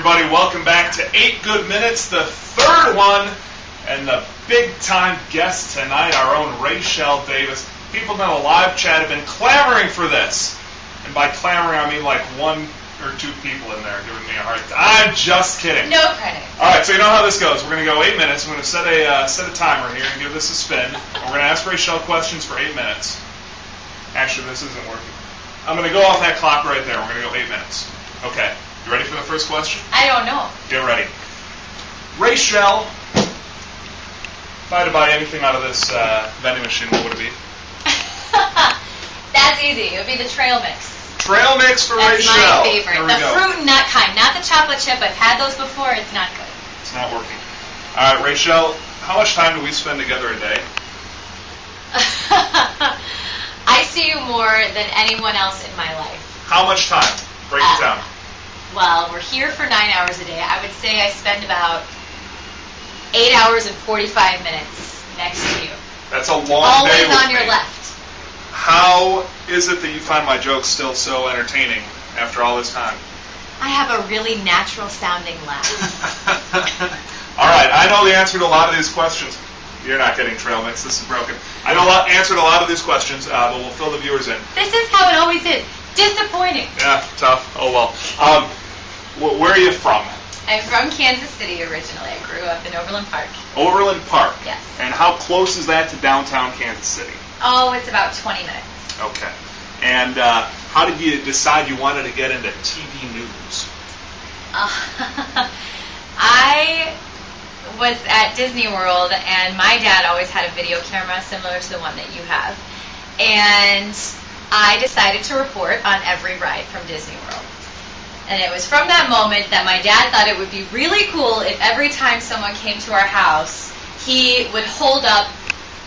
everybody. Welcome back to 8 Good Minutes, the third one, and the big-time guest tonight, our own RaeChelle Davis. People in the live chat have been clamoring for this. And by clamoring, I mean like 1 or 2 people in there giving me a hard time. I'm just kidding. No credit. All right, so you know how this goes. We're going to go 8 minutes. I'm going to set a timer here and give this a spin. And we're going to ask RaeChelle questions for 8 minutes. Actually, this isn't working. I'm going to go off that clock right there. We're going to go 8 minutes. Okay. You ready for the first question? I don't know. Get ready. RaeChelle, if I had to buy anything out of this vending machine, what would it be? That's easy. It would be the trail mix. Trail mix for RaeChelle. That's my favorite. There we The go. fruit and nut kind, not the chocolate chip. I've had those before. It's not good. It's not working. All right, RaeChelle, how much time do we spend together a day? I see you more than anyone else in my life. How much time? Break it down. Well, we're here for 9 hours a day. I would say I spend about 8 hours and 45 minutes next to you. That's a long day Always with on your me. left. How is it that you find my jokes still so entertaining after all this time? I have a really natural sounding laugh. All right, I know the answer to a lot of these questions. You're not getting trail mix. This is broken. I know the answer to a lot of these questions, but we'll fill the viewers in. This is how it always is. Disappointing. Yeah, tough. Oh, well. Where are you from? I'm from Kansas City originally. I grew up in Overland Park. Overland Park. Yes. And how close is that to downtown Kansas City? Oh, it's about 20 minutes. Okay. And how did you decide you wanted to get into TV news? I was at Disney World, and my dad always had a video camera similar to the one that you have. And I decided to report on every ride from Disney World. And it was from that moment that my dad thought it would be really cool if every time someone came to our house, he would hold up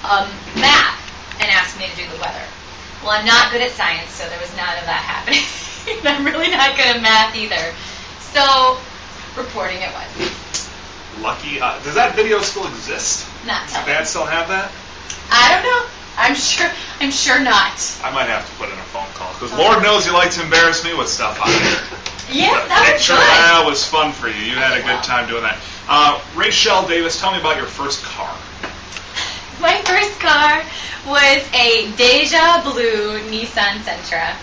a map and ask me to do the weather. Well, I'm not good at science, so there was none of that happening. I'm really not good at math either. So, reporting it was. Lucky. Does that video still exist? Not Does Dad still have that? I don't know. I'm sure not. I might have to put in a phone call, because Lord knows you like to embarrass me with stuff on here. Yeah, that was Picture, good. that was fun for you. You had a good time doing that. RaeChelle Davis, tell me about your first car. My first car was a Deja Blue Nissan Sentra.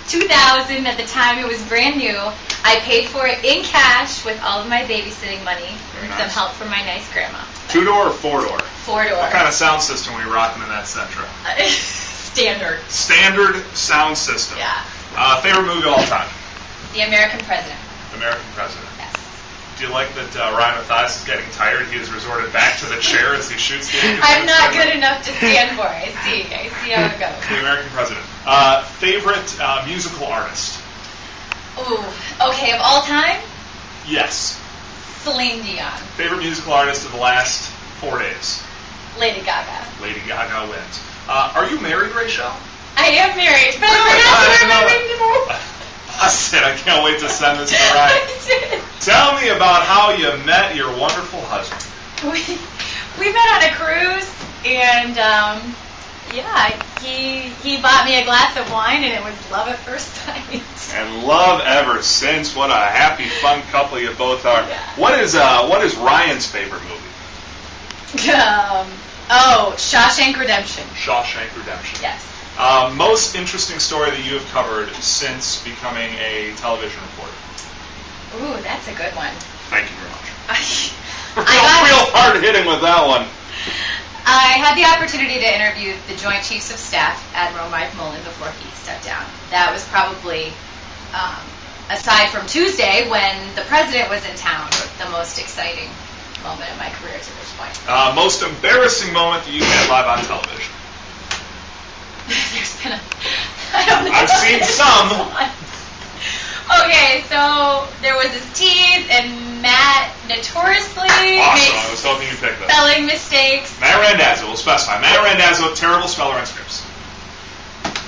2000, at the time it was brand new. I paid for it in cash with all of my babysitting money and some help from my nice grandma. 2-door or 4-door? 4-door. What kind of sound system were you rocking in that Sentra? Standard. Standard sound system. Yeah. Favorite movie of all time? The American President. American President. Yes. Do you like that Ryan Mathias is getting tired? He has resorted back to the chair as he shoots the I'm not good enough to stand for it. I see how it goes. The American President. Favorite musical artist? Ooh, okay, of all time? Yes. Celine Dion. Favorite musical artist of the last 4 days? Lady Gaga. Lady Gaga wins. Are you married, RaeChelle? I am married, but I'm not married anymore. I said I can't wait to send this to Ryan. Tell me about how you met your wonderful husband. We met on a cruise, and he bought me a glass of wine, and it was love at first sight. And love ever since. What a happy, fun couple you both are. Yeah. What is Ryan's favorite movie? Shawshank Redemption. Shawshank Redemption. Yes. Most interesting story that you have covered since becoming a television reporter? Ooh, that's a good one. Thank you very much. I got real hard hitting with that one. I had the opportunity to interview the Joint Chiefs of Staff, Admiral Mike Mullen, before he stepped down. That was probably, aside from Tuesday, when the president was in town, the most exciting moment of my career to this point. Most embarrassing moment that you had live on television? There's been I don't know. I've seen some. Okay, so there was this tease, and Matt notoriously Awesome. makes I was hoping you picked that. spelling mistakes. Matt Randazzo, we'll specify. Matt Randazzo, terrible speller on scripts.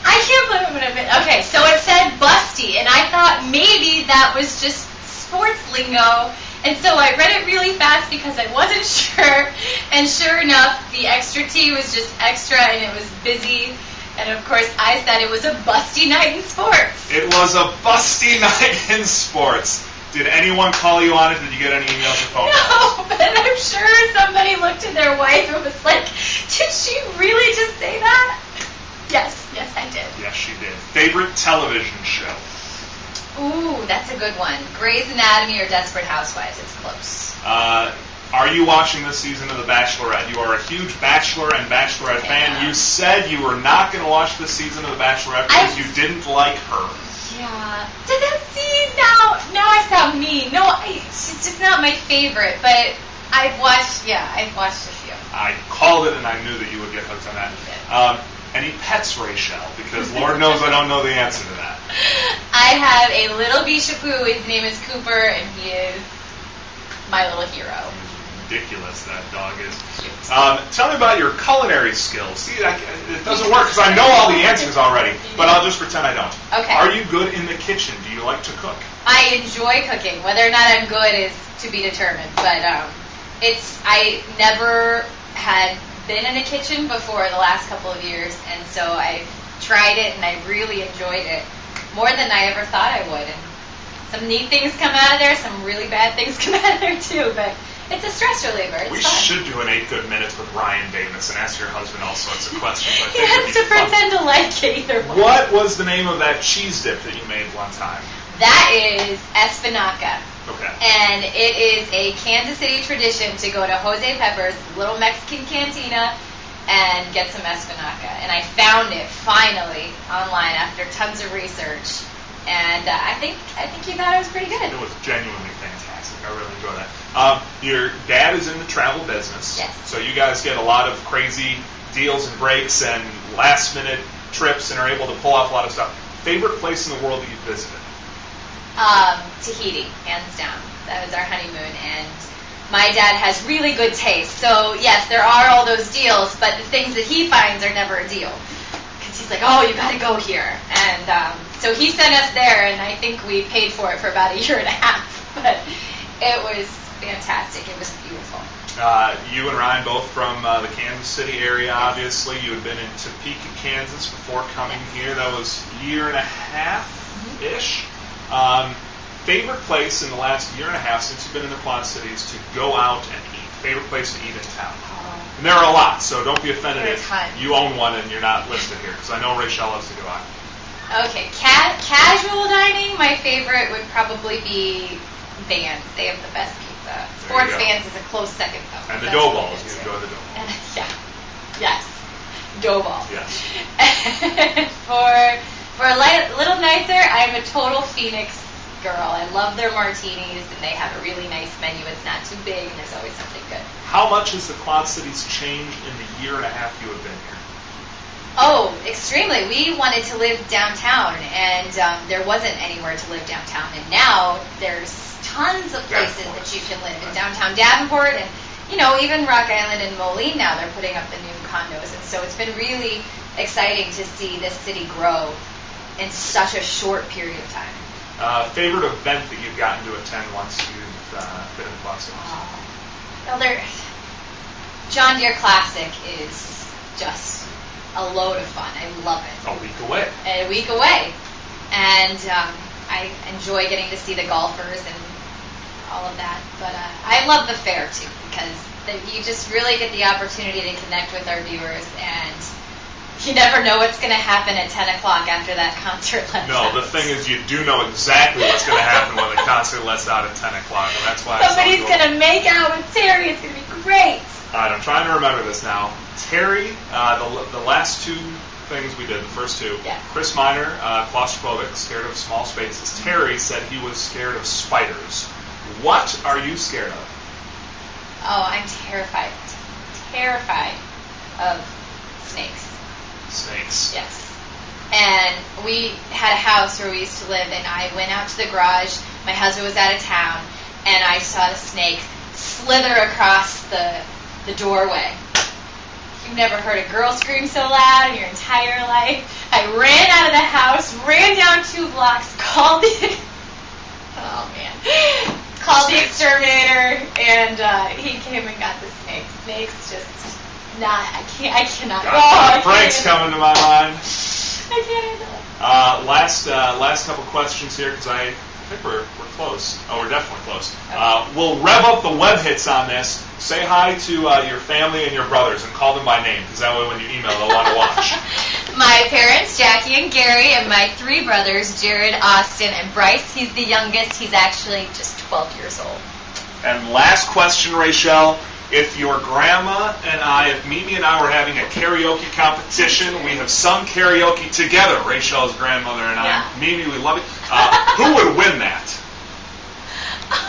I can't believe I'm going to admit. Okay, so it said busty, and I thought maybe that was just sports lingo. And so I read it really fast because I wasn't sure. And sure enough, the extra T was just extra, and it was busy. And of course, I said it was a busty night in sports. It was a busty night in sports. Did anyone call you on it? Did you get any emails or phone No, calls? but I'm sure somebody looked at their wife and was like, did she really just say that? Yes, I did. Yes, she did. Favorite television show? Ooh, that's a good one. Grey's Anatomy or Desperate Housewives. It's close. Are you watching this season of The Bachelorette? You are a huge Bachelor and Bachelorette fan. You said you were not going to watch this season of The Bachelorette because you didn't like her. Yeah. Did that see? Now I sound mean. No, she's just not my favorite, but I've watched a few. I called it and I knew that you would get hooked on that. Any pets, RaeChelle? Because Lord knows I don't know the answer to that. I have a little Bishapoo. His name is Cooper, and he is my little hero. Ridiculous that dog is. Tell me about your culinary skills. See, it doesn't work because I know all the answers already, but I'll just pretend I don't. Okay. Are you good in the kitchen? Do you like to cook? I enjoy cooking. Whether or not I'm good is to be determined, but I never had been in a kitchen before the last couple of years, and so I tried it and I really enjoyed it more than I ever thought I would. And some neat things come out of there, some really bad things come out of there too, but it's a stress reliever. We should do an 8 Good Minutes with Ryan Davis and ask your husband all sorts of questions. He has to pretend to like it either way. What was the name of that cheese dip that you made one time? That is espinaca. Okay. And it is a Kansas City tradition to go to Jose Pepper's little Mexican cantina and get some espinaca. And I found it finally online after tons of research. And I think you thought it was pretty good. It was genuinely fantastic. I really enjoyed that. Your dad is in the travel business. Yes. So you guys get a lot of crazy deals and breaks and last minute trips and are able to pull off a lot of stuff. Favorite place in the world that you've visited? Tahiti, hands down. That was our honeymoon, and my dad has really good taste. So yes, there are all those deals, but the things that he finds are never a deal. Because he's like, oh, you got to go here. And so he sent us there, and I think we paid for it for about 1.5 years. But it was fantastic. It was beautiful. You and Ryan both from the Kansas City area, obviously. You had been in Topeka, Kansas before coming here. That was 1.5 years-ish. Favorite place in the last 1.5 years since you've been in the Quad Cities to go out and eat? Favorite place to eat in town? And there are a lot, so don't be offended if you own one and you're not listed here, because I know RaeChelle loves to go out. Okay, casual dining, my favorite would probably be Vans. They have the best pizza. Sports Vans is a close second, though. And the dough balls. You enjoy the dough balls. Yeah. Yes. Dough balls. Yes. For a little nicer, I'm a total Phoenix girl. I love their martinis, and they have a really nice menu. It's not too big, and there's always something good. How much has the Quad Cities changed in the 1.5 years you have been here? Oh, extremely. We wanted to live downtown, and there wasn't anywhere to live downtown. And now there's tons of places that you can live in downtown Davenport, and even Rock Island and Moline now, they're putting up the new condos. And so it's been really exciting to see this city grow in such a short period of time. Favorite event that you've gotten to attend once you've been in the Quad Cities? Well, John Deere Classic is just a load of fun. I love it. A week away. A week away. And I enjoy getting to see the golfers and all of that. But I love the fair, too, because you just really get the opportunity to connect with our viewers, and you never know what's going to happen at 10 o'clock after that concert lets out. No, the thing is, you do know exactly what's going to happen when the concert lets out at 10 o'clock, and that's why somebody's going to make out with Terry. It's going to be great. All right, I'm trying to remember this now. Terry, the last two things we did, the first two, Chris Miner, claustrophobic, scared of small spaces. Terry said he was scared of spiders. What are you scared of? Oh, I'm terrified. Terrified of snakes. Snakes. Yes. And we had a house where we used to live, and I went out to the garage. My husband was out of town, and I saw the snake slither across the doorway. You've never heard a girl scream so loud in your entire life. I ran out of the house, ran down 2 blocks, called the exterminator, and he came and got the snake. Snake's just not. I cannot. Frank's coming to my mind. I can't handle it. Last couple questions here, because I think we're close. Oh, we're definitely close. We'll rev up the web hits on this. Say hi to your family and your brothers and call them by name, because that way when you email, they'll want to watch. My parents, Jackie and Gary, and my 3 brothers, Jared, Austin, and Bryce. He's the youngest. He's actually just 12 years old. And last question, RaeChelle. If your grandma and if Mimi and I were having a karaoke competition, we have sung karaoke together, RaeChelle's grandmother and I. Yeah. Mimi, we love it. Who would win that?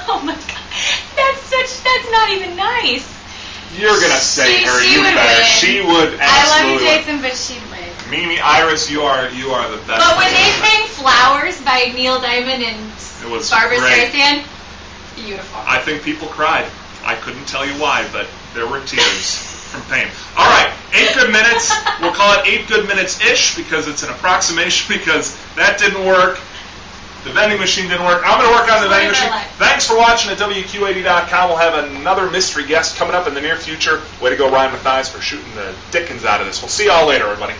Oh my God, that's not even nice. You're gonna say her. She You would better. win. She would absolutely. I love you, Jason, but she'd win. Mimi, Iris, you are the best. But when they sang "Flowers" by Neil Diamond and it was Barbra great. Streisand, beautiful. I think people cried. I couldn't tell you why, but there were tears from pain. All right, 8 good minutes. We'll call it 8 good minutes-ish because it's an approximation because that didn't work. The vending machine didn't work. I'm going to work on the vending machine. Thanks for watching at WQ80.com. We'll have another mystery guest coming up in the near future. Way to go, Ryan Mathias, for shooting the dickens out of this. We'll see y'all later, everybody.